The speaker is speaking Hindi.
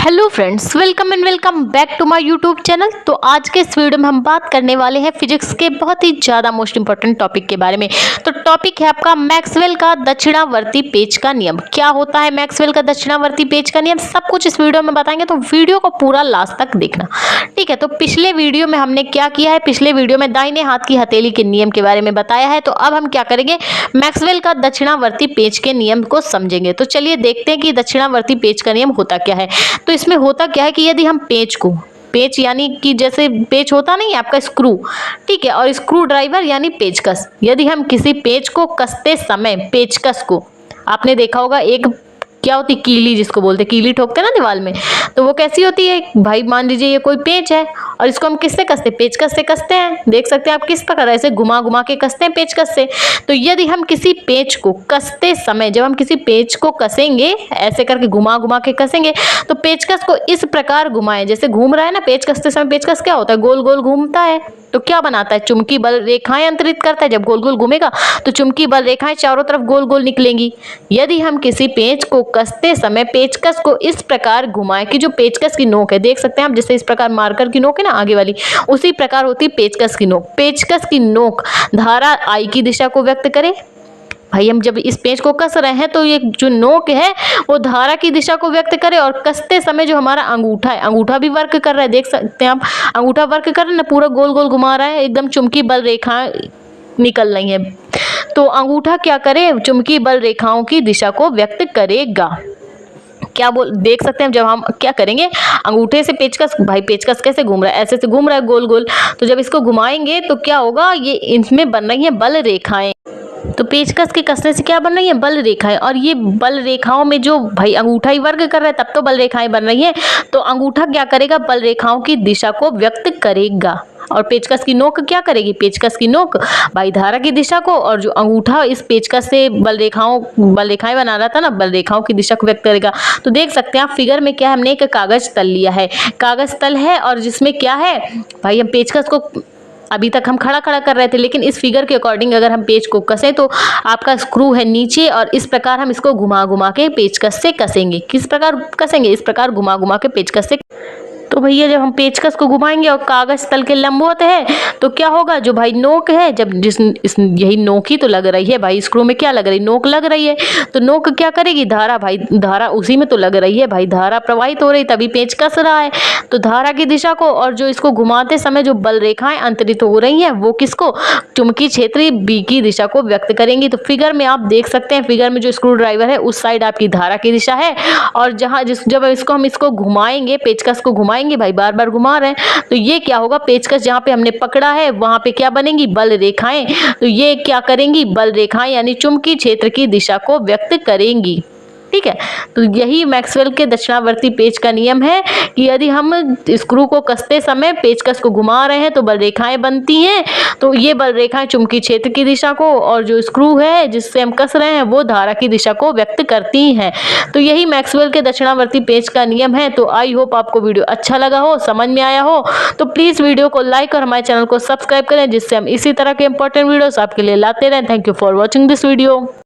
Hello friends, welcome and welcome back to my YouTube channel. तो आज के इस वीडियो में हम बात करने वाले हैं फिजिक्स के बहुत ही ज़्यादा मोस्ट इंपॉर्टेंट टॉपिक के बारे में। तो टॉपिक है आपका मैक्सवेल का दक्षिणावर्ती पेच का नियम। क्या होता है मैक्सवेल का दक्षिणावर्ती पेच का नियम, सब कुछ इस वीडियो में बताएंगे, तो वीडियो को पूरा लास्ट तक देखना, ठीक है। तो पिछले वीडियो में हमने क्या किया है, पिछले वीडियो में दाहिने हाथ की हथेली के नियम के बारे में बताया है। तो अब हम क्या करेंगे, मैक्सवेल का दक्षिणावर्ती पेच के नियम को समझेंगे। तो चलिए देखते हैं कि दक्षिणावर्ती पेच का नियम होता क्या है। तो इसमें होता क्या है कि यदि हम पेच यानी कि जैसे पेच होता नहीं आपका स्क्रू, ठीक है, और स्क्रू ड्राइवर यानी पेचकस, यदि हम किसी पेच को कसते समय पेचकस को, आपने देखा होगा एक क्या होती कीली, जिसको बोलते कीली ठोकते हैं ना दीवार में, तो वो कैसी होती है भाई, मान लीजिए ये कोई पेच है और इसको हम किससे कसते हैं, पेचकस से कसते हैं। देख सकते हैं आप किस प्रकार ऐसे घुमा घुमा के कसते हैं पेचकस से। तो यदि हम किसी पेच को कसते समय, जब हम किसी पेच को कसेंगे, ऐसे करके घुमा घुमा के कसेंगे, तो पेचकस को इस प्रकार घुमाएं, जैसे घूम रहा है ना पेच कसते समय, पेचकस क्या होता है, गोल गोल घूमता है, तो क्या बनाता है, चुंबकीय बल रेखाएं अंतरित करता है। जब गोल गोल घूमेगा तो चुंबकीय बल रेखाएं चारों तरफ गोल गोल निकलेंगी। यदि हम किसी पेच को कसते समय पेचकस को इस प्रकार घुमाएं कि जो पेचकस की नोक है, देख सकते हैं आप, जैसे इस प्रकार मार्कर की नोक है ना आगे वाली, उसी प्रकार होती है पेचकस की नोक। पेचकस की नोक धारा I की दिशा को व्यक्त करे। भाई हम जब इस पेच को कस रहे हैं तो ये जो नोक है वो धारा की दिशा को व्यक्त करे, और कसते समय जो हमारा अंगूठा है, अंगूठा भी वर्क कर रहा है, देख सकते हैं आप, अंगूठा वर्क कर रहा है ना, पूरा गोल गोल घुमा रहा है, एकदम चुंबकीय बल रेखाएं निकल रही हैं। तो अंगूठा क्या करे, चुंबकीय बल रेखाओं की दिशा को व्यक्त करेगा। क्या देख सकते हैं जब हम क्या करेंगे, अंगूठे से पेचकस, भाई पेचकस कैसे घूम रहा है, ऐसे से घूम रहा है गोल गोल, तो जब इसको घुमाएंगे तो क्या होगा, ये इसमें बन रही है बल रेखाएं। तो पेचकस के कसने से क्या बन रही है, बल रेखाएं, और ये बल रेखाओं में जो भाई अंगूठा ही वर्क कर रहा है तब तो बल रेखाएं बन रही हैं। तो अंगूठा क्या करेगा, बल रेखाओं की दिशा को व्यक्त करेगा, और पेचकस की नोक क्या करेगी, पेचकस की नोक भाई धारा की दिशा को, और जो अंगूठा इस पेचकस से बल रेखाएं बना रहा था ना, बल रेखाओं की दिशा को व्यक्त करेगा। तो देख सकते हैं आप फिगर में क्या है, हमने एक कागज तल लिया है, कागज तल है, और जिसमें क्या है भाई, हम पेचकस को अभी तक हम खड़ा खड़ा कर रहे थे, लेकिन इस फिगर के अकॉर्डिंग अगर हम पेच को कसें तो आपका स्क्रू है नीचे, और इस प्रकार हम इसको घुमा घुमा के पेचकस से कसेंगे। किस प्रकार कसेंगे, इस प्रकार घुमा घुमा के पेचकस से। तो भैया जब हम पेचकस को घुमाएंगे और कागज तल के लंबवत है तो क्या होगा, जो भाई नोक है, जब यही नोक ही तो लग रही है भाई, स्क्रू में क्या लग रही है, नोक लग रही है, तो नोक क्या करेगी, धारा, भाई धारा उसी में तो लग रही है भाई, धारा प्रवाहित हो रही, तभी पेच कस रहा है, तो धारा की दिशा को, और जो इसको घुमाते समय जो बल रेखाएं अंतरित हो रही हैं वो किसको, चुंबकीय क्षेत्र B की दिशा को व्यक्त करेंगी। तो फिगर में आप देख सकते हैं, फिगर में जो स्क्रू ड्राइवर है उस साइड आपकी धारा की दिशा है, और जहां जब हम इसको घुमाएंगे, पेचकस को घुमाएंगे भाई, बार बार घुमा रहे हैं, तो ये क्या होगा, पेचकस जहां पे हमने पकड़ा है वहां पे क्या बनेंगी, बल रेखाएं, तो ये क्या करेंगी, बल रेखाएं यानी चुंबकीय क्षेत्र की दिशा को व्यक्त करेंगी, ठीक है। तो यही मैक्सवेल के दक्षिणावर्ती पेच का नियम है कि यदि हम स्क्रू को कसते समय पेचकस को घुमा रहे हैं तो बल रेखाएं बनती हैं, तो ये बल रेखाएं चुंबकीय क्षेत्र की दिशा को, और जो स्क्रू है जिससे हम कस रहे हैं वो धारा की दिशा को व्यक्त करती हैं। तो यही मैक्सवेल के दक्षिणावर्ती पेच का नियम है। तो आई होप आपको वीडियो अच्छा लगा हो, समझ में आया हो, तो प्लीज़ वीडियो को लाइक और हमारे चैनल को सब्सक्राइब करें, जिससे हम इसी तरह के इंपॉर्टेंट वीडियोस आपके लिए लाते रहें। Thank you for watching this video.